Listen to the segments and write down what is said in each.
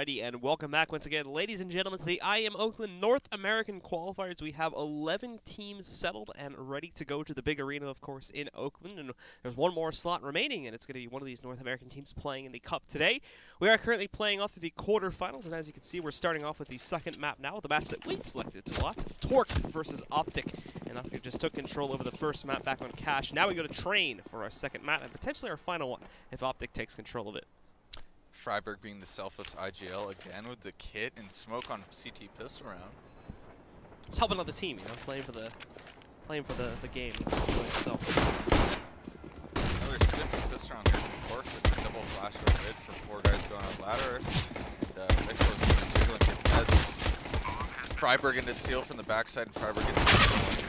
Alrighty, and welcome back once again, ladies and gentlemen, to the IEM Oakland North American Qualifiers. We have 11 teams settled and ready to go to the big arena, of course, in Oakland. And there's one more slot remaining, and it's going to be one of these North American teams playing in the Cup today. We are currently playing off to the quarterfinals, and as you can see, we're starting off with the second map now. The match that we selected to watch is Torque versus OpTic. And OpTic just took control over the first map back on Cash. Now we go to Train for our second map, and potentially our final one, if OpTic takes control of it. Freiburg being the selfless IGL again with the kit and smoke on CT pistol round. Just helping out the team, you know, playing for the game itself. Another simple pistol round here from Torque, just a double flash over mid for 4 guys going on ladder. And Mixwell's going to jiggle and get heads. Freiburg into steal from the backside, and Freiburg into steal.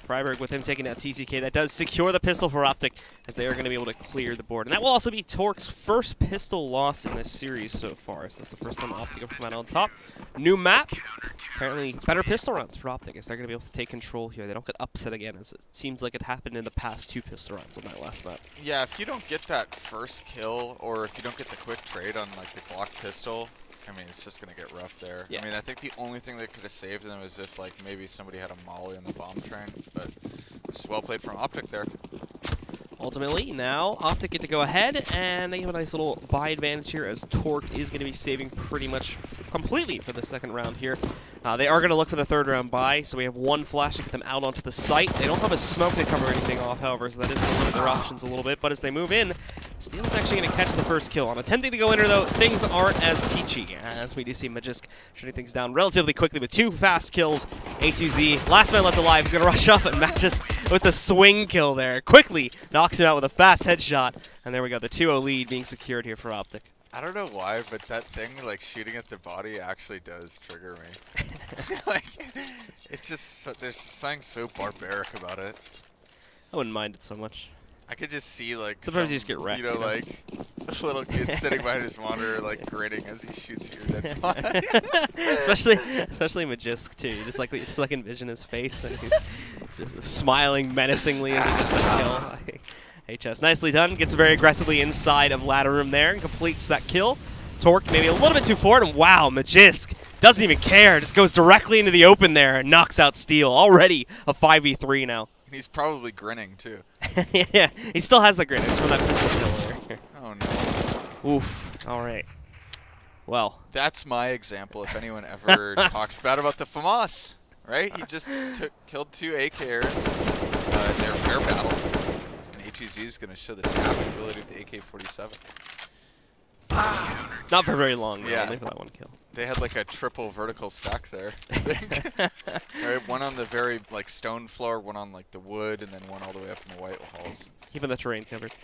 Freiburg with him taking out TCK. That does secure the pistol for OpTic, as they are going to be able to clear the board. And that will also be Torque's first pistol loss in this series so far. So that's the first time OpTic have come out on top. New map. Apparently better pistol rounds for OpTic, as they're going to be able to take control here. They don't get upset again, as it seems like it happened in the past 2 pistol rounds on that last map. Yeah, if you don't get that first kill, or if you don't get the quick trade on like the Glock pistol, I mean, it's just going to get rough there. Yeah. I mean, I think the only thing that could have saved them is if, like, maybe somebody had a molly on the bomb train. But just well played from OpTic there. Ultimately, now OpTic get to go ahead, and they have a nice little buy advantage here, as Torque is going to be saving pretty much completely for the second round here. They are going to look for the third round buy, so we have 1 flash to get them out onto the site. They don't have a smoke to cover anything off, however, so that is going to limit their options a little bit. But as they move in, Steel is actually going to catch the first kill. On attempting to go in her, though, things aren't as peachy, as we do see Magisk shutting things down relatively quickly with 2 fast kills. A2Z, last man left alive, is going to rush up, and Magisk with the swing kill there. Quickly knocks him out with a fast headshot, and there we go, the 2-0 lead being secured here for OpTic. I don't know why, but that thing, like, shooting at the body actually does trigger me. Like, it's just, there's something so barbaric about it. I wouldn't mind it so much. I could just see, like, sometimes you just get wrecked, you know, like, a little kid sitting behind his monitor, like, grinning as he shoots your dead body. especially Magisk, too. You just like envision his face, and he's just smiling menacingly as he gets that kill. HS, nicely done. Gets very aggressively inside of ladder room there and completes that kill. Torque maybe a little bit too forward, and wow, Magisk doesn't even care. Just goes directly into the open there and knocks out Steel. Already a 5v3 now. He's probably grinning, too. Yeah, he still has the grin. It's from that pistol kill there. Oh, no. Oof. All right. Well. That's my example if anyone ever talks bad about the FAMAS, right? He just killed 2 AKers in their pair battles. HEZ is going to show the tapping ability of the AK-47. Not for very long, yeah. Only for that 1 kill. They had like a triple vertical stack there. Right, 1 on the very like stone floor, 1 on like the wood, and then 1 all the way up in the white halls. Keeping the terrain covered.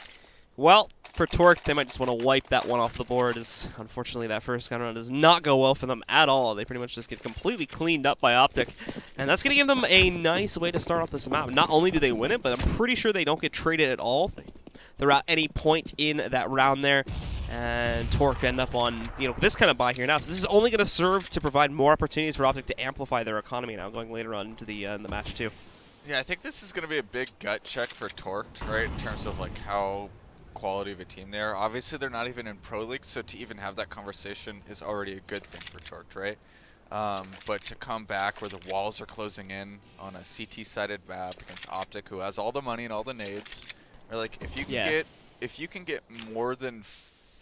Well, for Torque, they might just want to wipe that 1 off the board, as unfortunately that first gun round does not go well for them at all. They pretty much just get completely cleaned up by OpTic, and that's going to give them a nice way to start off this map. Not only do they win it, but I'm pretty sure they don't get traded at all throughout any point in that round there. And Torque end up on, you know, this kind of buy here now. So this is only going to serve to provide more opportunities for OpTic to amplify their economy now, going later on into the match too. Yeah, I think this is going to be a big gut check for Torque, right, in terms of like how quality of a team they are. Obviously, they're not even in Pro League, so to even have that conversation is already a good thing for Torque, right? But to come back where the walls are closing in on a CT-sided map against OpTic, who has all the money and all the nades, or like if you can get more than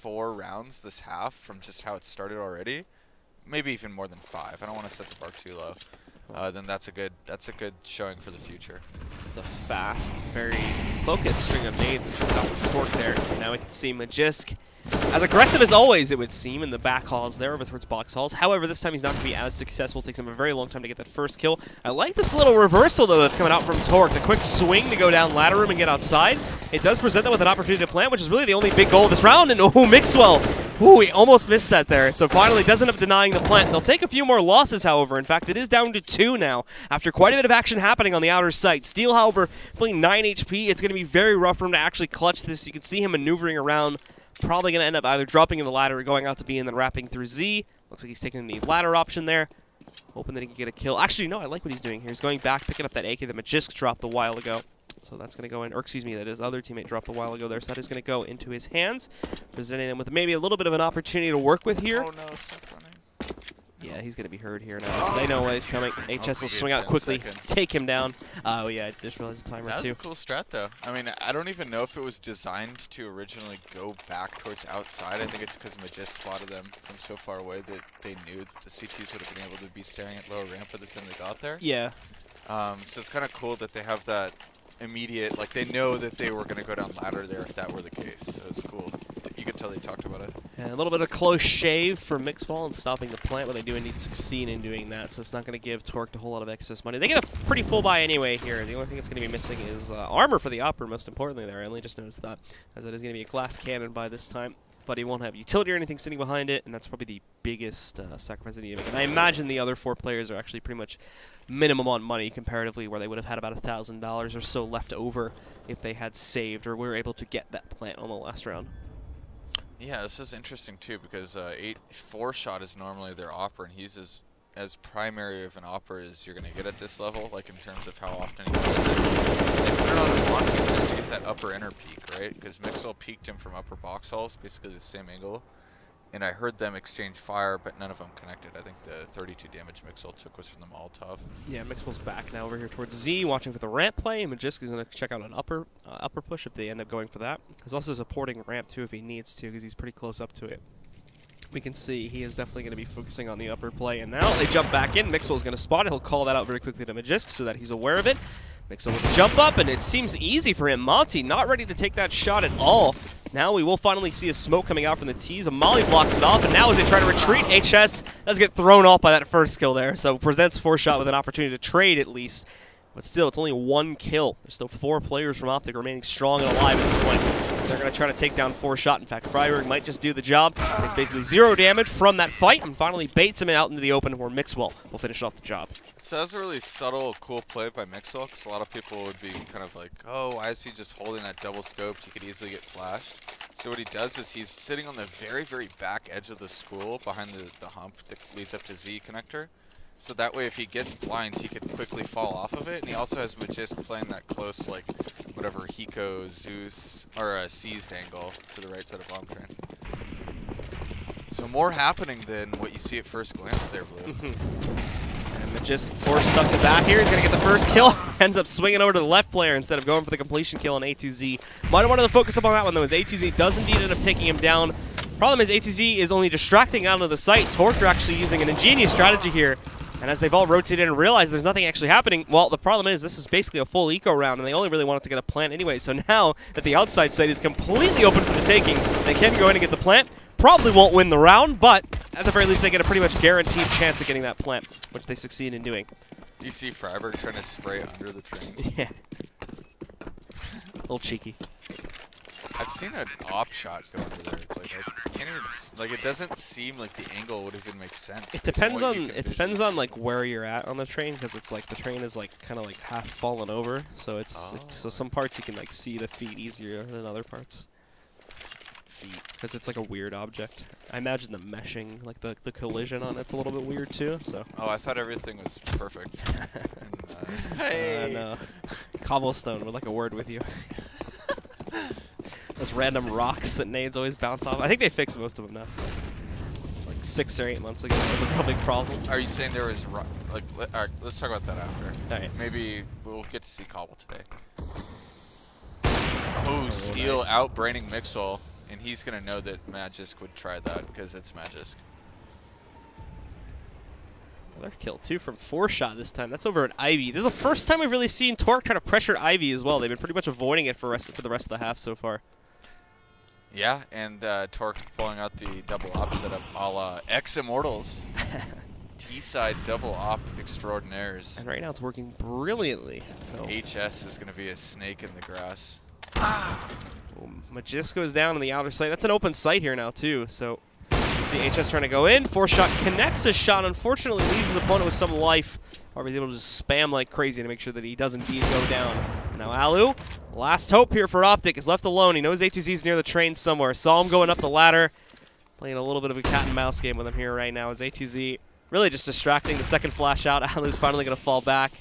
4 rounds this half from just how it started already, maybe even more than 5. I don't want to set the bar too low. Then that's a good showing for the future. It's a fast, very focused string of nades that comes out with Torque there. Now we can see Magisk, as aggressive as always, it would seem, in the back halls there over towards box halls. However, this time he's not going to be as successful. It takes him a very long time to get that first kill. I like this little reversal, though, that's coming out from Torque. The quick swing to go down ladder room and get outside. It does present them with an opportunity to plant, which is really the only big goal of this round. And, oh, Mixwell. Ooh, he almost missed that there. So finally does end up denying the plant. They'll take a few more losses, however. In fact, it is down to 2 now after quite a bit of action happening on the outer site. Steel, however, playing 9 HP. It's going to be very rough for him to actually clutch this. You can see him maneuvering around. Probably going to end up either dropping in the ladder or going out to B and then wrapping through Z. Looks like he's taking the ladder option there. Hoping that he can get a kill. Actually, no, I like what he's doing here. He's going back, picking up that AK that Magisk dropped a while ago. So that's going to go in, or excuse me, that his other teammate dropped a while ago there. So that is going to go into his hands, presenting them with maybe a little bit of an opportunity to work with here. Oh no, stop running. Yeah, he's going to be hurt here now. So they know why he's coming. HS will swing out quickly, take him down. Oh yeah, I just realized the timer too. That's a cool strat though. I mean, I don't even know if it was designed to originally go back towards outside. I think it's because Majis spotted them from so far away that they knew that the CTs would have been able to be staring at lower ramp by the time they got there. Yeah. So it's kind of cool that they have that immediate, like they know that they were going to go down ladder there if that were the case. So it's cool. You could tell they talked about it. And a little bit of close shave for Mixball and stopping the plant, but they do need to succeed in doing that, so it's not going to give Torqued a whole lot of excess money. They get a pretty full buy anyway here. The only thing that's going to be missing is armor for the upper, most importantly there. I only just noticed that, as it is going to be a glass cannon by this time. But he won't have utility or anything sitting behind it, and that's probably the biggest sacrifice that he need to make. And I imagine the other 4 players are actually pretty much minimum on money comparatively, where they would have had about $1,000 or so left over if they had saved or were able to get that plant on the last round. Yeah, this is interesting too because 4 shot is normally their opera, and he's as primary of an opera as you're going to get at this level, like in terms of how often he does it. They put it on his launch just to get that upper inner peak, right? Because Mixwell peeked him from upper box halls, basically the same angle. And I heard them exchange fire, but none of them connected. I think the 32 damage Mixwell took was from the Molotov. Yeah, Mixwell's back now over here towards Z, watching for the ramp play. And Magisk is going to check out an upper push if they end up going for that. He's also supporting ramp too if he needs to, because he's pretty close up to it. We can see he is definitely going to be focusing on the upper play. And now they jump back in. Mixwell's going to spot it. He'll call that out very quickly to Magisk so that he's aware of it. Mixwell with a jump up, and it seems easy for him. Monty not ready to take that shot at all. Now we will finally see a smoke coming out from the T's. A Molly blocks it off, and now as they try to retreat, HS does get thrown off by that first kill there. So presents 4shot with an opportunity to trade at least. But still, it's only 1 kill. There's still 4 players from OpTic remaining strong and alive at this point. They're going to try to take down 4shot. In fact, Freiberg might just do the job. It's basically 0 damage from that fight, and finally baits him out into the open where Mixwell will finish off the job. So that's a really subtle, cool play by Mixwell, because a lot of people would be kind of like, oh, why is he just holding that double scoped? He could easily get flashed. So what he does is he's sitting on the very, very back edge of the spool behind the hump that leads up to Z connector. So that way if he gets blind, he could quickly fall off of it. And he also has Magisk playing that close, like, whatever, Hiko, Zeus, or Seized angle to the right side of Bomb Train. So more happening than what you see at first glance there, Blue. And Magisk forced up the back here. He's going to get the first kill. Ends up swinging over to the left player instead of going for the completion kill on A2Z. Might have wanted to focus up on that one, though, as A2Z does indeed end up taking him down. Problem is A2Z is only distracting out of the site. Torqued are actually using an ingenious strategy here. And as they've all rotated and realized there's nothing actually happening, well, the problem is this is basically a full eco round, and they only really wanted to get a plant anyway. So now that the outside site is completely open for the taking, they can go in and get the plant. Probably won't win the round, but at the very least they get a pretty much guaranteed chance of getting that plant, which they succeed in doing. You see Freiberg trying to spray under the train? Yeah. A little cheeky. I've seen an op shot go under there. It's like I can't even like it doesn't seem like the angle would even make sense. It depends on like where you're at on the train, because it's like the train is like kind of like half fallen over, so it's so some parts you can like see the feet easier than other parts. Feet. Because it's like a weird object. I imagine the meshing, like the collision on it's a little bit weird too. So. Oh, I thought everything was perfect. And, hey. No. Cobblestone would like a word with you. Those random rocks that nades always bounce off. I think they fixed most of them now. Like 6 or 8 months ago, that was a real big problem. Are you saying there was like? Alright, let's talk about that after. Alright. Maybe we'll get to see Cobble today. Oh, Steel nice. Outbraining Mixwell, and he's gonna know that Magisk would try that because it's Magisk. Another kill too from 4shot this time. That's over at Ivy. This is the first time we've really seen Torqued try to pressure Ivy as well. They've been pretty much avoiding it for the rest of the half so far. Yeah, and Torqued pulling out the double op setup a la X-Immortals. T-side double op extraordinaires. And right now it's working brilliantly. So HS is going to be a snake in the grass. Magisk goes down on the outer side. That's an open site here now too. So you see HS trying to go in. 4shot connects a shot. Unfortunately leaves his opponent with some life. Or he's able to just spam like crazy to make sure that he does indeed go down. And now Alu, last hope here for OpTic, is left alone. He knows A2Z is near the train somewhere. Saw him going up the ladder. Playing a little bit of a cat and mouse game with him here right now as A2Z really just distracting the second flash out. Alu's finally going to fall back.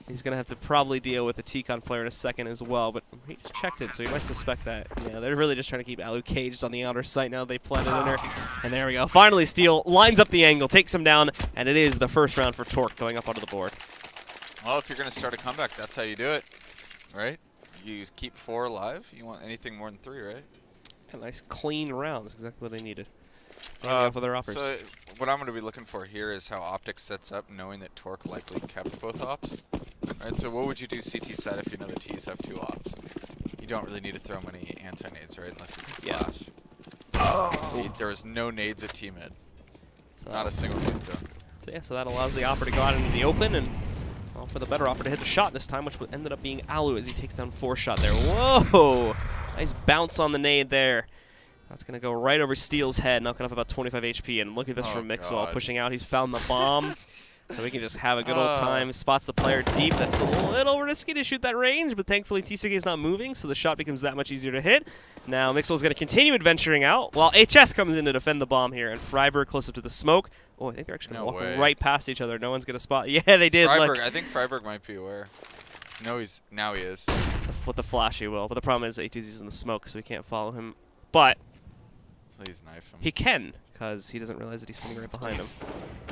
He's going to have to probably deal with the T-Con player in a second as well, but he just checked it, so he might suspect that. Yeah, they're really just trying to keep Alu caged on the outer site now. They planted in there, and there we go. Finally, Steel lines up the angle, takes him down, and it is the first round for Torque going up onto the board. Well, if you're going to start a comeback, that's how you do it, right? You keep 4 alive. You want anything more than 3, right? A nice, clean round. That's exactly what they needed. For their offers. So what I'm going to be looking for here is how OpTic sets up, knowing that Torque likely kept both ops. Right, so what would you do CT side if you know the T's have 2 ops? You don't really need to throw many anti-nades, right, unless it's a flash. Yeah. So there was no nades at T-mid. So not a single nade thrown. So yeah, so that allows the Opper to go out into the open, and well, for the better Opper to hit the shot this time, which ended up being Alu as he takes down 4-shot there. Whoa! Nice bounce on the nade there. That's going to go right over Steel's head, knocking off about 25 HP. And look at this from Mixwell pushing out. He's found the bomb, so we can just have a good old time. Spots the player deep. That's a little risky to shoot that range, but thankfully TCK is not moving, so the shot becomes that much easier to hit. Now Mixwell's going to continue adventuring out, while HS comes in to defend the bomb here. And Freiburg close up to the smoke. Oh, I think they're actually going to walk right past each other. No one's going to spot. Yeah, they did. Freiburg, I think Freiburg might be aware. No, now he is. With the flash, he will. But the problem is A2Z's in the smoke, so we can't follow him. But please knife him. He can, because he doesn't realize that he's sitting right behind him.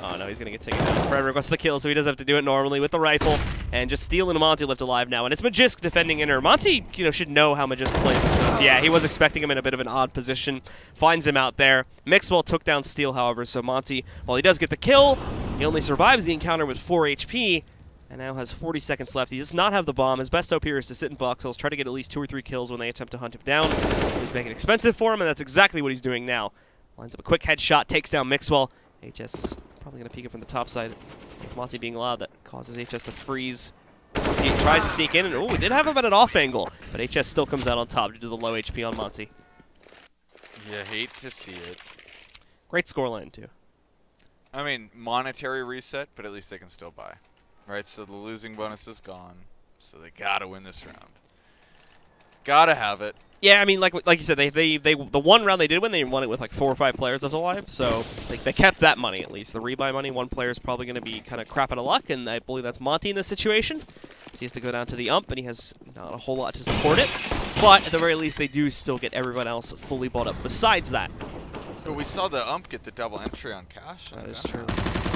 Oh, no, he's going to get taken down. Frederick wants the kill, so he does have to do it normally with the rifle. And just Steel and Monty left alive now. And it's Magisk defending inner. Monty, should know how Magisk plays this. So yeah, he was expecting him in a bit of an odd position. Finds him out there. Mixwell took down Steel, however, so Monty, while he does get the kill, he only survives the encounter with 4 HP. And now has 40 seconds left. He does not have the bomb. His best hope here is to sit in box holes, try to get at least 2 or 3 kills when they attempt to hunt him down. Just make it expensive for him, and that's exactly what he's doing now. Lines up a quick headshot, takes down Mixwell. HS is probably going to peek it from the top side. With Monty being loud, that causes HS to freeze. Monty tries to sneak in, and we did have him at an off angle, but HS still comes out on top due to the low HP on Monty. You hate to see it. Great scoreline, too. I mean, monetary reset, but at least they can still buy. Right, so the losing bonus is gone, so they gotta win this round. Gotta have it. Yeah, I mean, like you said, the one round they did win, they won it with like 4 or 5 players left alive, so they kept that money at least. The rebuy money, one player is probably going to be kind of crap out of luck, and I believe that's Monty in this situation. So he has to go down to the ump, and he has not a whole lot to support it. But at the very least, they do still get everyone else fully bought up. Besides that. So we saw the ump get the double entry on cash. That is true.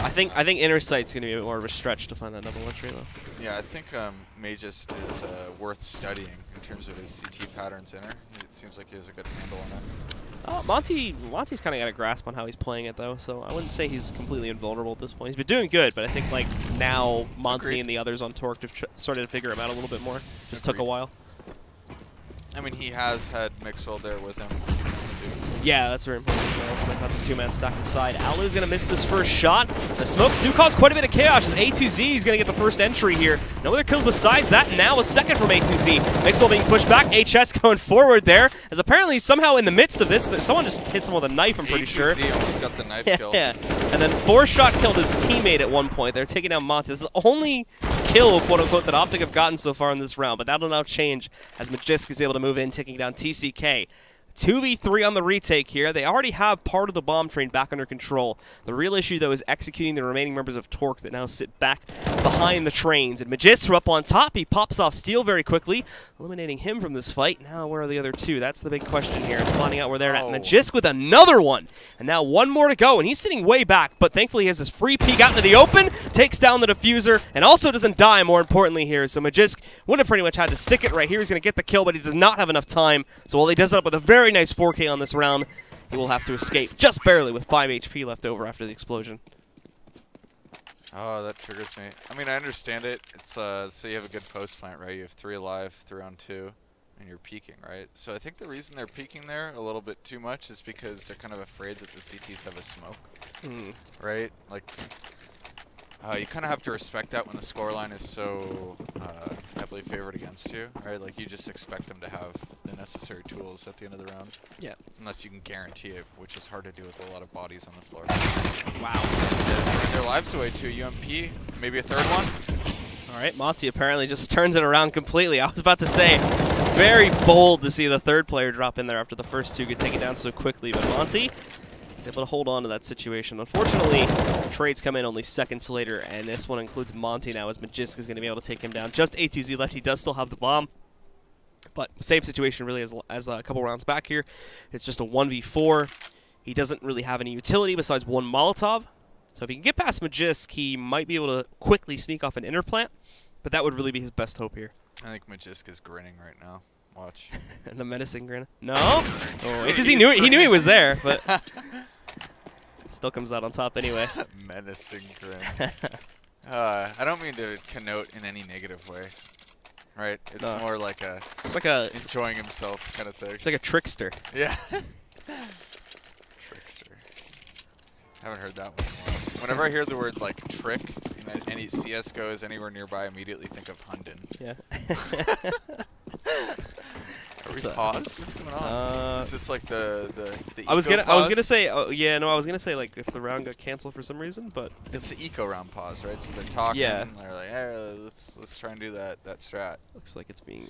I think inner sight's going to be a bit more of a stretch to find that double entry though. Yeah, I think Magist is worth studying in terms of his CT patterns inner. It seems like he has a good handle on it. Monty's kind of got a grasp on how he's playing it though, so I wouldn't say he's completely invulnerable at this point. He's been doing good, but I think like now Monty and the others on Torque have started to figure him out a little bit more. Just took a while. I mean, he has had Mixwell there with him. Yeah, that's very important as well. So that's a 2-man stack inside. Alu's going to miss this first shot. The smokes do cause quite a bit of chaos as A2Z is going to get the first entry here. No other kills besides that. Now a second from A2Z. Mixwell being pushed back. HS going forward there. As apparently somehow in the midst of this, someone just hits him with a knife, I'm pretty sure. A2Z almost got the knife kill. Yeah. And then 4-shot killed his teammate at one point. They're taking down Monty. This is the only kill, quote-unquote, that OpTic have gotten so far in this round. But that'll now change as Magisk is able to move in, taking down TCK. 2v3 on the retake here. They already have part of the bomb train back under control. The real issue, though, is executing the remaining members of Torque that now sit back behind the trains. And Magisk up on top. He pops off Steel very quickly, eliminating him from this fight. Now, where are the other two? That's the big question here. It's finding out where they're at. Magisk with another one. And now one more to go. And he's sitting way back, but thankfully he has this free peek out into the open, takes down the diffuser, and also doesn't die, more importantly here. So Magisk would have pretty much had to stick it right here. He's going to get the kill, but he does not have enough time. So while he does it up with a very nice 4K on this round, he will have to escape just barely with 5 HP left over after the explosion. Oh, that triggers me. I mean, I understand it. It's so you have a good post plant, right? You have 3 alive, 3 on 2, and you're peeking, right? So I think the reason they're peeking there a little bit too much is because they're kind of afraid that the CTs have a smoke, right? Like, you kind of have to respect that when the scoreline is so heavily favored against you, right? Like, you just expect them to have the necessary tools at the end of the round. Yeah. Unless you can guarantee it, which is hard to do with a lot of bodies on the floor. Wow. And their lives away too. UMP, maybe a third one. All right, Monty apparently just turns it around completely. I was about to say, very bold to see the third player drop in there after the first two get taken down so quickly, but Monty is able to hold on to that situation. Unfortunately, trades come in only seconds later, and this one includes Monty now, as Magisk is going to be able to take him down. Just A2Z left. He does still have the bomb. But same situation really as a couple rounds back here. It's just a 1v4. He doesn't really have any utility besides one Molotov. So if he can get past Magisk, he might be able to quickly sneak off an inner plant. But that would really be his best hope here. I think Magisk is grinning right now. Watch. And the menacing grin. No? Oh, because he knew he was there, but still comes out on top anyway. Menacing grin. I don't mean to connote in any negative way. Right? It's more like a enjoying himself kind of thing. It's like a trickster. Yeah. Trickster. Haven't heard that one in a while. Whenever I hear the word like trick in any CS:GO is anywhere nearby, I immediately think of Hunden. Yeah. Are we paused? What's going on? Is this like the I was eco gonna say I was gonna say like if the round got canceled for some reason, but it's the eco round pause, right? So they're talking. Yeah. They're like, hey, let's try and do that strat. Looks like it's being.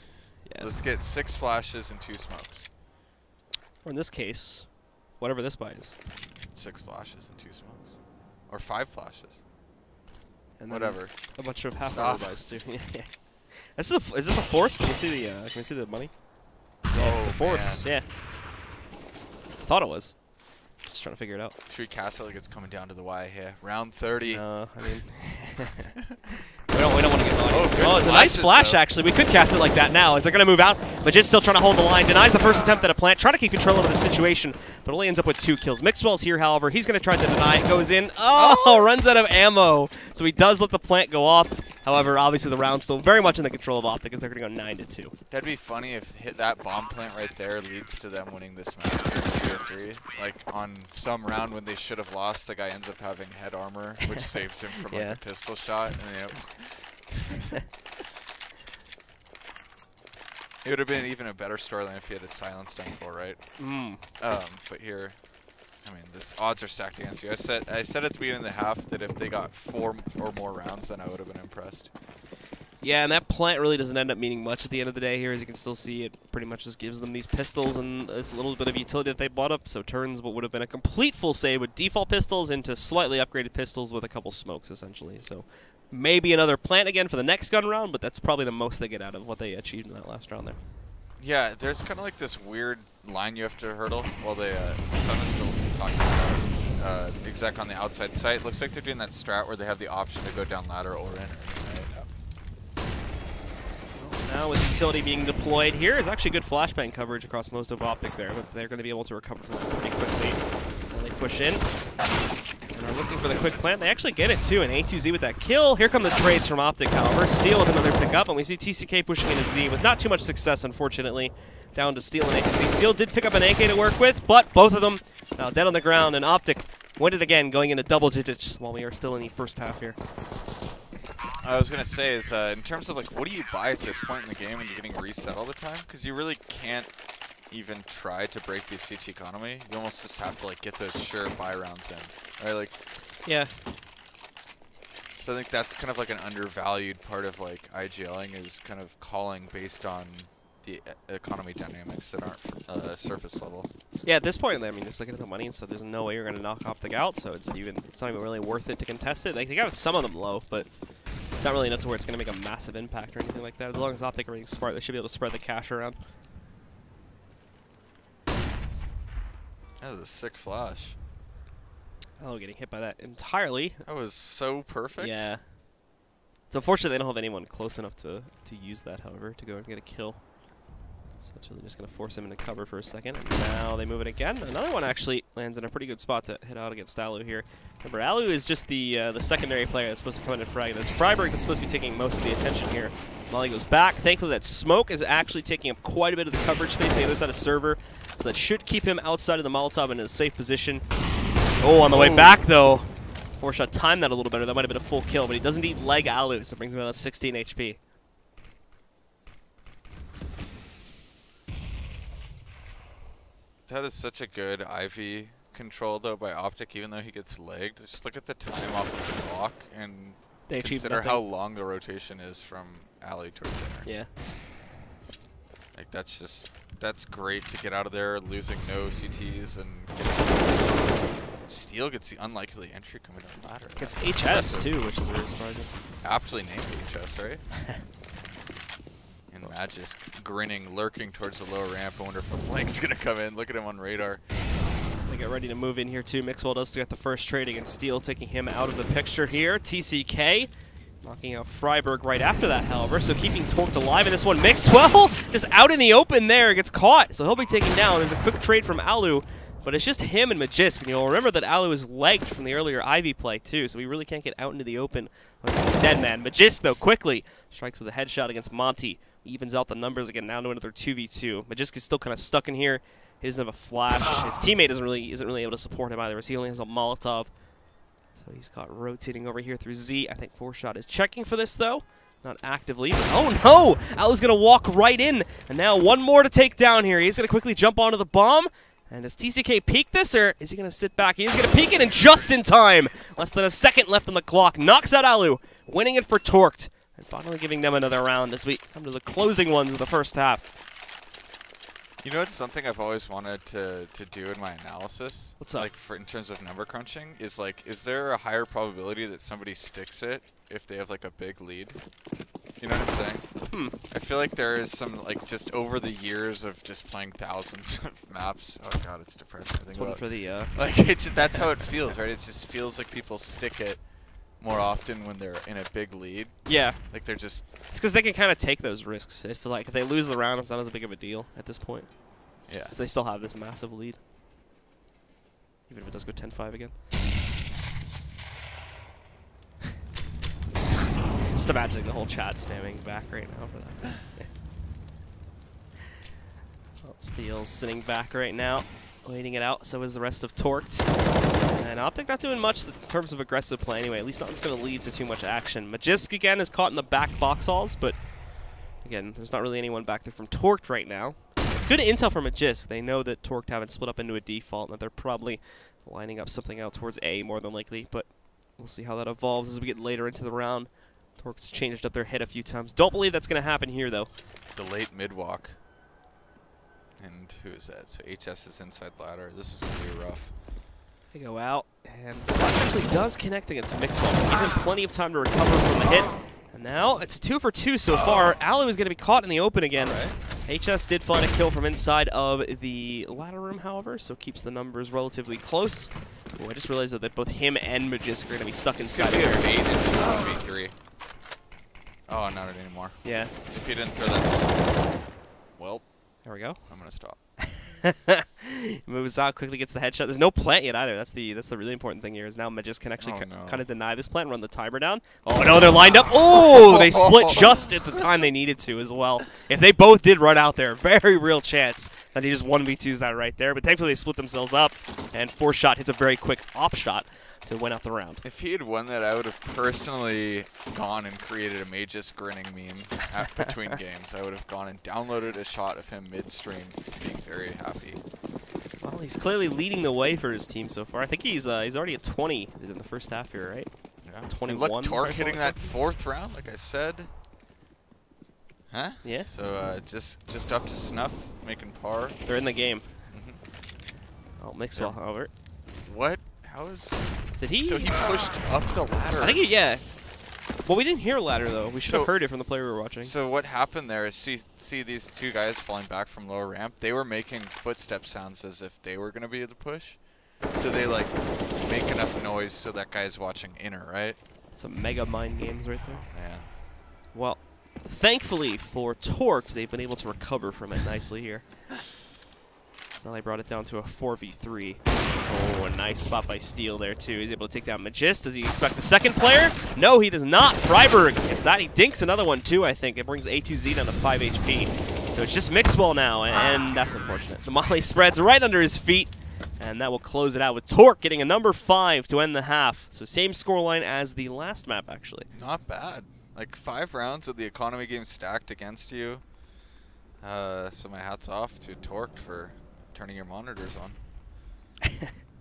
Yes. Let's get 6 flashes and 2 smokes. Or in this case, whatever this buy is. 6 flashes and 2 smokes, or 5 flashes. And whatever. A bunch of half-hour buys too. Is this a force? Can we see the money? Yeah, it's a force. Man. Yeah. Thought it was. Just trying to figure it out. Should we cast it like it's coming down to the wire here? Round 30. No, I mean, we don't want to get audience. Oh, it's a nice flash actually. We could cast it like that now. Is it going to move out? Magic's still trying to hold the line. Denies the first attempt at a plant. Trying to keep control over the situation, but only ends up with 2 kills. Mixwell's here, however. He's going to try to deny it. Goes in. Oh, runs out of ammo. So he does let the plant go off. However, obviously the round's still very much in the control of OpTic because they're going to go 9-2. That'd be funny if that bomb plant right there leads to them winning this match 2-3. Like on some round when they should have lost, the guy ends up having head armor, which saves him from like a pistol shot. And, it would have been even a better storyline if he had his silence done for, right? But here, I mean, this odds are stacked against you. I said at the beginning of the half that if they got 4 or more rounds, then I would have been impressed. Yeah, and that plant really doesn't end up meaning much at the end of the day here. As you can still see, it pretty much just gives them these pistols and it's a little bit of utility that they bought up. So turns what would have been a complete full save with default pistols into slightly upgraded pistols with a couple smokes, essentially. So maybe another plant again for the next gun round, but that's probably the most they get out of what they achieved in that last round there. Yeah, there's kind of like this weird line you have to hurdle while they, Sun is still talking about exec on the outside site. Looks like they're doing that strat where they have the option to go down ladder or in. Right? Now with utility being deployed here is actually good flashbang coverage across most of OpTic there, but they're going to be able to recover from that pretty quickly. And they push in and are looking for the quick plant. They actually get it too, and A2Z with that kill. Here come the trades from OpTic, however. Steel with another pickup, and we see TCK pushing into Z with not too much success, unfortunately. Down to Steel and A2Z. Steel did pick up an AK to work with, but both of them now dead on the ground, and OpTic win it again, going into double digits while we are still in the first half here. I was going to say is, in terms of like, what do you buy at this point in the game when you're getting reset all the time? Because you really can't even try to break the CT economy. You almost just have to like get those sure buy rounds in, right? Like, yeah. So I think that's kind of like an undervalued part of like IGLing is kind of calling based on the economy dynamics that aren't surface level. Yeah, at this point, I mean, just looking at the money and stuff, there's no way you're going to knock OpTic out, so it's not even really worth it to contest it. Like, they got some of them low, but it's not really enough to where it's going to make a massive impact or anything like that. As long as OpTic are being smart, they should be able to spread the cash around. That was a sick flash. Oh, getting hit by that entirely. That was so perfect. Yeah. It's unfortunate they don't have anyone close enough to use that, however, to go and get a kill. So it's really just going to force him into cover for a second. And now they move it again. Another one actually lands in a pretty good spot to hit out against Alu here. Remember, Alu is just the secondary player that's supposed to come in and frag. It's Freiburg that's supposed to be taking most of the attention here. Molly goes back. Thankfully, that smoke is actually taking up quite a bit of the coverage space on the other side of server. So that should keep him outside of the Molotov in a safe position. Oh, on the way back, though. 4-shot timed that a little better. That might have been a full kill, but he does indeed leg Alu, so it brings him about 16 HP. That is such a good IV control, though, by OpTic, even though he gets legged. Just look at the time off of the clock and they consider how long the rotation is from alley towards center. Yeah. Like, that's great to get out of there, losing no CTs and Steel gets the unlikely entry coming down the ladder. Gets HS too, which is really surprising. Aptly named HS, right? And Magisk grinning, lurking towards the lower ramp. I wonder if a flank's gonna come in. Look at him on radar. They get ready to move in here too. Mixwell does get the first trade against Steel, taking him out of the picture here. TCK knocking out Freiburg right after that, however, so keeping Torqued alive in this one. Mixwell just out in the open there, gets caught, so he'll be taken down. There's a quick trade from Alu, but it's just him and Magisk, and you'll remember that Alu is legged from the earlier Ivy play too, so he really can't get out into the open like a dead man. Magisk, though, quickly strikes with a headshot against Monty. Evens out the numbers again, now to another 2v2. Magisk is still kind of stuck in here. He doesn't have a flash. His teammate isn't really able to support him either, as he only has a Molotov. So he's got rotating over here through Z. I think 4Shot is checking for this, though. Not actively. But oh, no! Alu's going to walk right in. And now one more to take down here. He's going to quickly jump onto the bomb. And does TCK peek this, or is he going to sit back? He's going to peek it, and just in time. Less than a second left on the clock. Knocks out Alu, winning it for Torqued. And finally giving them another round as we come to the closing ones of the first half. You know, it's something I've always wanted to do in my analysis. What's up? Like, in terms of number crunching, is like, is there a higher probability that somebody sticks it if they have like a big lead? You know what I'm saying? I feel like there is some, like, just over the years of just playing thousands of maps. Oh god, it's depressing. I think about For the like, that's how it feels, right? It just feels like people stick it more often when they're in a big lead. yeah. Like they're just. It's because they can kind of take those risks. I feel like if they lose the round, it's not as big of a deal at this point. Yeah. Since they still have this massive lead. Even if it does go 10-5 again. Just imagining the whole chat spamming back right now for that. Yeah. Well, Steel's sitting back right now, waiting it out. So is the rest of Torqued. And OpTic not doing much in terms of aggressive play anyway. At least nothing's going to lead to too much action. Magisk again is caught in the back box halls, but again, there's not really anyone back there from Torqued right now. It's good intel from Magisk. They know that Torqued haven't split up into a default and that they're probably lining up something out towards A more than likely, but we'll see how that evolves as we get later into the round. Torqued's changed up their hit a few times. Don't believe that's going to happen here, though. The late mid walk. And who is that? So HS is inside ladder. This is going to be rough. They go out, and Flash actually does connect against Mixwell. Give him plenty of time to recover from the hit. And now it's 2 for 2 so far. Alu is going to be caught in the open again. Right. HS did find a kill from inside of the ladder room, however, so keeps the numbers relatively close. Ooh, I just realized that both him and Magisk are going to be stuck inside it's of gonna be a 1v3. Oh, not anymore. Yeah. If you didn't throw that, well, There we go. I'm gonna stop. Moves out, quickly gets the headshot. There's no plant yet either. That's the really important thing here. Is now Magisk can actually kind of deny this plant, run the timer down. Oh no, they're lined up. Oh, they split just at the time they needed to as well. If they both did run out there, very real chance that he just 1v2s that right there. But thankfully they split themselves up, and 4Shot hits a very quick op shot to win out the round. If he had won that, I would have personally gone and created a Magisk grinning meme between games. I would have gone and downloaded a shot of him midstream, being very happy. Well, he's clearly leading the way for his team so far. I think he's already at 20 in the first half here, right? Yeah. 21. Look, Torque hitting that 4th round, like I said. Huh? Yeah. So just up to snuff, making par. They're in the game. Oh, Mixwell, however. What? How is? Did he? So he pushed up the ladder. I think yeah. Well, we didn't hear ladder though. We should have heard it from the player we were watching. So what happened there is see these two guys falling back from lower ramp. They were making footstep sounds as if they were gonna be able to push. So they like make enough noise so that guy's watching inner, right? It's a mega mind games right there. Yeah. Well, thankfully for Torqued, they've been able to recover from it nicely here. So now they brought it down to a 4v3. Oh, a nice spot by Steel there, too. He's able to take down Magisk. Does he expect the second player? No, he does not. Freiburg gets that. He dinks another one, too, I think. It brings A2Z down to 5 HP. So it's just Mixwell now, and that's unfortunate. The Molly spreads right under his feet, and that will close it out with Torque getting a number 5 to end the half. So same scoreline as the last map, actually. Not bad. Like 5 rounds of the economy game stacked against you. So my hat's off to Torque for turning your monitors on.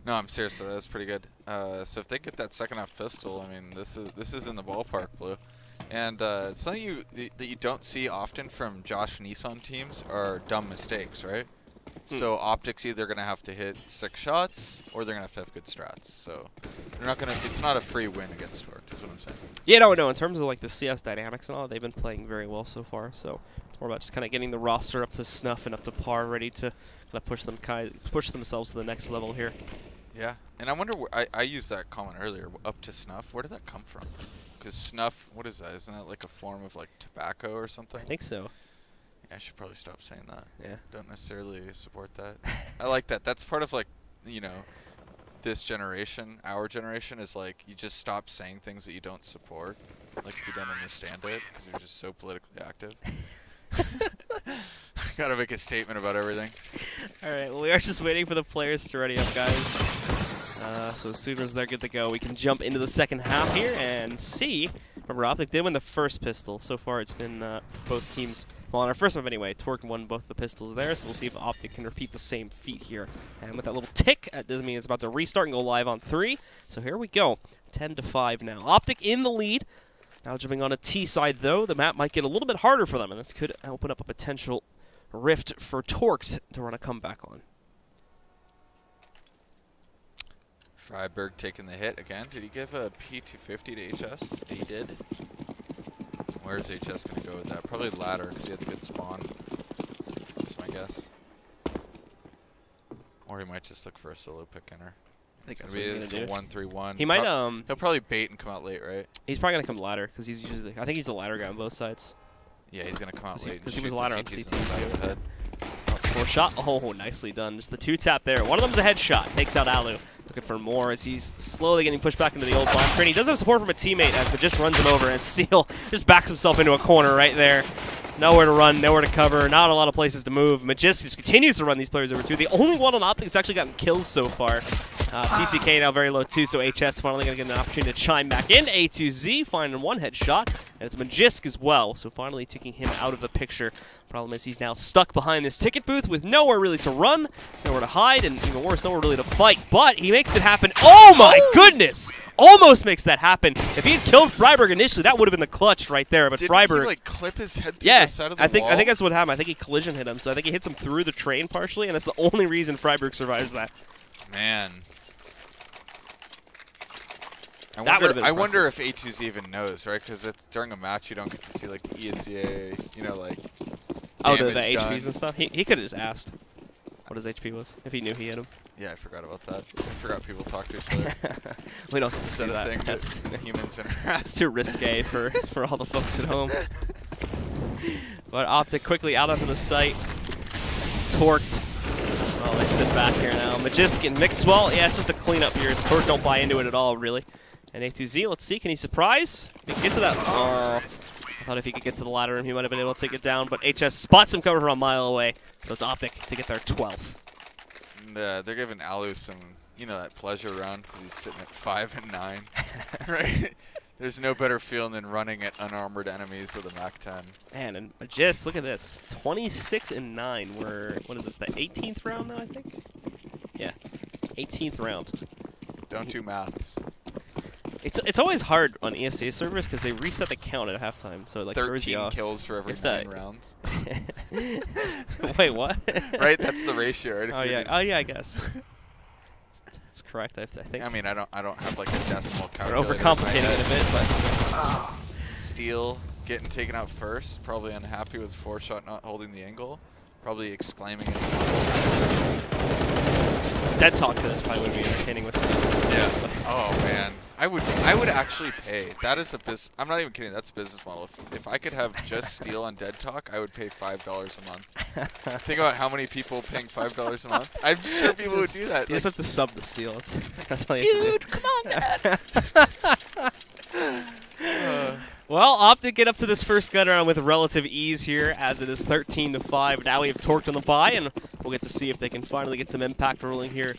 No, I'm serious. That was pretty good. So if they get that second half pistol, I mean, this is in the ballpark, Blue. And something that you don't see often from Josh Nissan teams are dumb mistakes, right? So OpTic's either going to have to hit 6 shots, or they're going to have good strats. So they're not going to. It's not a free win against Torque, is what I'm saying. Yeah, no. In terms of like the CS dynamics and all, they've been playing very well so far. So it's more about just kind of getting the roster up to snuff and up to par, ready to kind of push themselves to the next level here. Yeah, and I wonder. I used that comment earlier. Up to snuff. Where did that come from? Because snuff, what is that? Isn't that like a form of like tobacco or something? I think so. Yeah, I should probably stop saying that. Yeah. Don't necessarily support that. I like that. That's part of like, you know, this generation, our generation is like, you just stop saying things that you don't support. Like if you don't understand it, because you're just so politically active. Gotta make a statement about everything. Alright, well we are just waiting for the players to ready up, guys. So as soon as they're good to go, we can jump into the second half here and see. Remember, OpTic did win the first pistol. So far it's been both teams, well on our first map anyway, Torque won both the pistols there, so we'll see if OpTic can repeat the same feat here. And with that little tick, that doesn't mean it's about to restart and go live on 3. So here we go, 10-5 now. OpTic in the lead. Now jumping on a T side though, the map might get a little bit harder for them, and this could open up a potential rift for Torque to run a comeback on. Freiburg taking the hit again. Did he give a P250 to HS? He did. Where's HS going to go with that? Probably ladder, because he had the good spawn. That's my guess. Or he might just look for a solo pick inner. I think that's what he's going to do. 1-3-1. He might, he'll probably bait and come out late, right? He's probably going to come ladder, because he's usually, I think he's the ladder guy on both sides. Yeah, he's going to come out late. Because he was ladder on CT. Side of the head. Four shot. Oh, nicely done. Just the 2-tap there. One of them's a headshot. Takes out Alu. Looking for more as he's slowly getting pushed back into the old bomb train. He does have support from a teammate, but just runs him over, and Steel just backs himself into a corner right there. Nowhere to run, nowhere to cover, not a lot of places to move. Magist just continues to run these players over too. The only one on OpTic that's actually gotten kills so far. TCK now very low too, so HS finally going to get an opportunity to chime back in. A2Z finding one headshot, and it's Magisk as well, so finally taking him out of the picture. Problem is he's now stuck behind this ticket booth with nowhere really to run, nowhere to hide, and even worse, nowhere really to fight. But he makes it happen. Oh my goodness! Almost makes that happen. If he had killed Freiburg initially, that would have been the clutch right there. But Freiburg, did he like clip his head through the side of the wall? I think that's what happened. I think he collision hit him, so I think he hits him through the train partially, and that's the only reason Freiburg survives that. Man. I wonder if A2Z even knows, right? Because it's during a match, you don't get to see like the ESCA, you know, like. Oh, the HPs and stuff. He could have just asked what his HP was if he knew he hit him. Yeah, I forgot about that. I forgot people talk to each other. We don't get to see that. That's humans interact. It's too risque for all the folks at home. But OpTic quickly out onto the site. Torqued. Oh, they sit back here now. Magisk and Mixwell. Yeah, it's just a cleanup here. Torque don't buy into it at all, really. And A2Z, let's see, can he surprise? He can get to that. Oh, I thought if he could get to the ladder, he might have been able to take it down. But HS spots him cover from a mile away. So it's OpTic to get their 12th. They're giving Alu some, you know, that pleasure round because he's sitting at 5 and 9. Right? There's no better feeling than running at unarmored enemies with a MAC-10. Man, and just look at this. 26 and 9. We're, what is this, the 18th round now, I think? Yeah, 18th round. Don't do maths. It's always hard on ESA servers because they reset the count at halftime, so it like throws you off. 13 kills for every 9 rounds. Wait, what? Right, that's the ratio, right? Oh yeah, I guess. That's correct. I think. I mean, I don't have like a decimal calculator. We're overcomplicating it a bit, but Steel getting taken out first. Probably unhappy with 4-shot not holding the angle. Probably exclaiming it. Dead talk to this probably would be entertaining with Steel. Yeah. Oh man. I would actually pay. That is a business. I'm not even kidding. That's a business model. If I could have just Steel on Dead Talk, I would pay $5 a month. Think about how many people paying $5 a month. I'm sure people would do that. You just have to sub the Steel. That's all Dude, come on, Dad. Well, OpTic get up to this first gun round with relative ease here, as it is 13-5. Now we have Torqued on the bye, and we'll get to see if they can finally get some impact rolling here.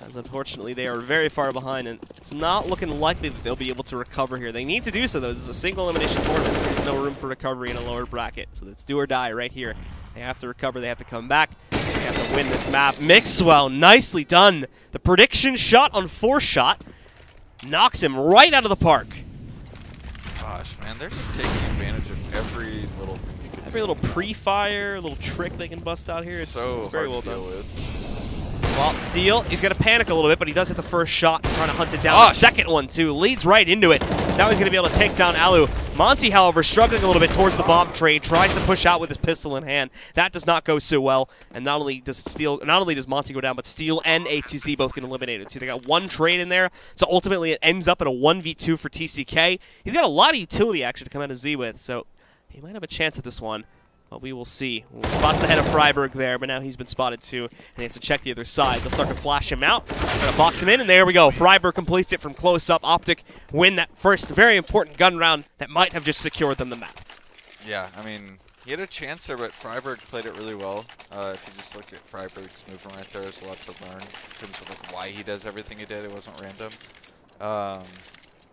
As unfortunately, they are very far behind, and it's not looking likely that they'll be able to recover here. They need to do so, though. This is a single elimination tournament. There's no room for recovery in a lower bracket, so it's do or die right here. They have to recover. They have to come back. They have to win this map. Mixwell, nicely done. The prediction shot on 4-shot knocks him right out of the park. Gosh, man, they're just taking advantage of every little thing you could Maybe a little pre-fire, a little trick they can bust out here. It's very well done. Well, Steele, he's going to panic a little bit, but he does hit the first shot, trying to hunt it down. The second one, too, leads right into it. So now he's going to be able to take down Alu. Monty, however, struggling a little bit towards the bomb trade, tries to push out with his pistol in hand. That does not go so well, and not only does Monty go down, but Steele and A2Z both get eliminated, too. They got one trade in there, so ultimately it ends up in a 1v2 for TCK. He's got a lot of utility, actually, to come out of Z with, so he might have a chance at this one. But we will see. Spots the head of Freiberg there, but now he's been spotted too, and he has to check the other side. They'll start to flash him out, try to box him in, and there we go. Freiberg completes it from close up. OpTic win that first very important gun round that might have just secured them the map. Yeah, I mean, he had a chance there, but Freiberg played it really well. If you just look at Freiberg's movement right there, there's a lot to learn in terms of like why he does everything he did. It wasn't random.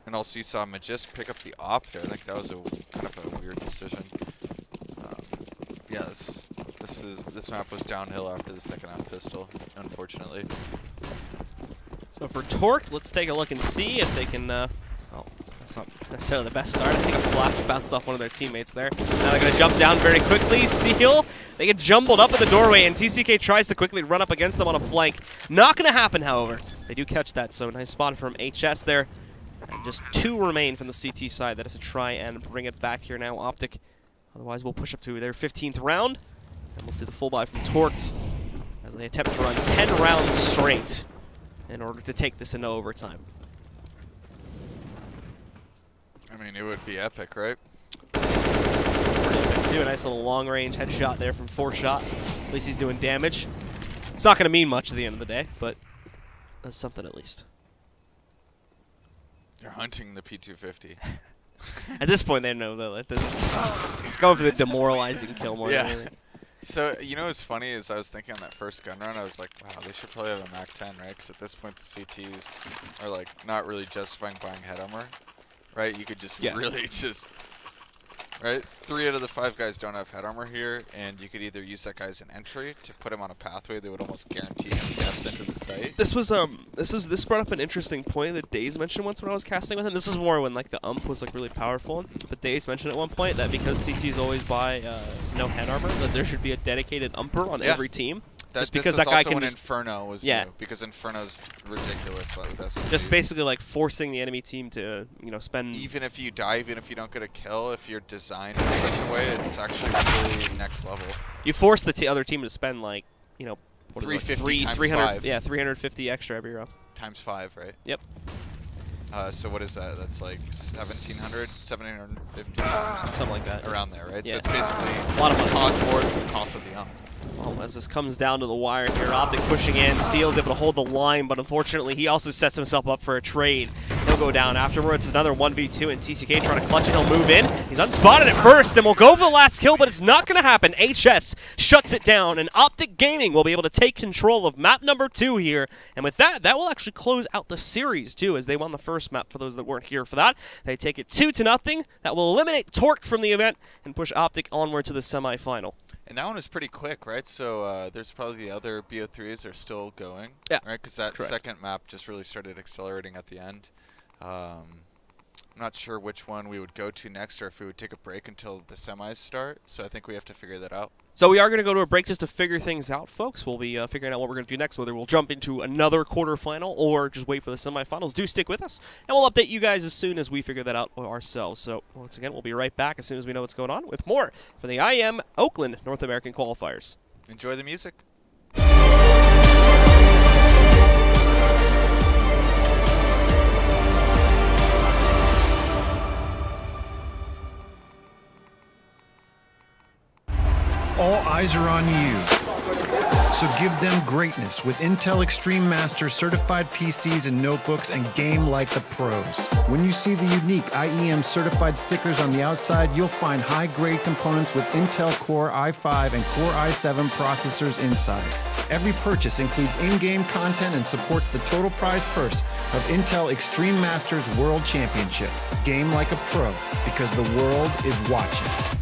And also you saw Magist pick up the op there. I think that was kind of a weird decision. Yeah, this map was downhill after the second half pistol, unfortunately. So for Torque, let's take a look and see if they can. Oh, that's not necessarily the best start. I think a flash bounced off one of their teammates there. Now they're going to jump down very quickly. Steele, they get jumbled up in the doorway, and TCK tries to quickly run up against them on a flank. Not going to happen, however. They do catch that, so nice spot from HS there. And just 2 remain from the CT side that have to try and bring it back here now. OpTic. Otherwise, we'll push up to their 15th round, and we'll see the full buy from Torqued as they attempt to run 10 rounds straight in order to take this into overtime. I mean, it would be epic, right? Do a nice little long-range headshot there from 4-shot. At least he's doing damage. It's not going to mean much at the end of the day, but that's something at least. They're hunting the P250. At this point, they know that it's going for the demoralizing kill more than anything. So, you know what's funny is I was thinking on that first gun run, I was like, wow, they should probably have a MAC 10, right? Because at this point, the CTs are like not really justifying buying head armor, right? You could just really just, right? 3 out of the 5 guys don't have head armor here, and you could either use that guy as an entry to put him on a pathway that would almost guarantee him depth into the site. This brought up an interesting point that Daze mentioned once when I was casting with him. This is more when like the ump was like really powerful, but Daze mentioned at one point that because CTs always buy no head armor, that there should be a dedicated umper on every team. Just because that guy can Inferno was new, because Inferno's ridiculous with SMGs. Just basically like forcing the enemy team to, spend. Even if you die, even if you don't get a kill, if you're designed in such a way, it's actually really next level. You force the other team to spend like, 350 times 300, 5. Yeah, 350 extra every round. Times 5, right? Yep. So what is that? That's like 1,700, 750, something like that. Around there, right? Yeah. So it's basically a lot of money. More than the cost of the ump. Well, as this comes down to the wire here, OpTic pushing in, Steele's able to hold the line, but unfortunately he also sets himself up for a trade. He'll go down afterwards. It's another 1v2, and TCK trying to clutch it. He'll move in. He's unspotted at first, and will go for the last kill, but it's not going to happen. HS shuts it down, and OpTic Gaming will be able to take control of map number 2 here. And with that, that will actually close out the series, too, as they won the first map for those that weren't here for that. They take it 2-0. That will eliminate Torque from the event and push OpTic onward to the semifinal. And that one is pretty quick, right? So there's probably the other BO3s are still going, right? Because that second map just really started accelerating at the end. I'm not sure which one we would go to next, or if we would take a break until the semis start. So I think we have to figure that out. So we are going to go to a break just to figure things out, folks. We'll be figuring out what we're going to do next, whether we'll jump into another quarterfinal or just wait for the semifinals. Do stick with us, and we'll update you guys as soon as we figure that out ourselves. So once again, we'll be right back as soon as we know what's going on with more for the IEM Oakland North American Qualifiers. Enjoy the music. All eyes are on you. So give them greatness with Intel Extreme Master certified PCs and notebooks and game like the pros. When you see the unique IEM certified stickers on the outside, you'll find high-grade components with Intel Core i5 and Core i7 processors inside. Every purchase includes in-game content and supports the total prize purse of Intel Extreme Masters World Championship. Game like a pro, because the world is watching.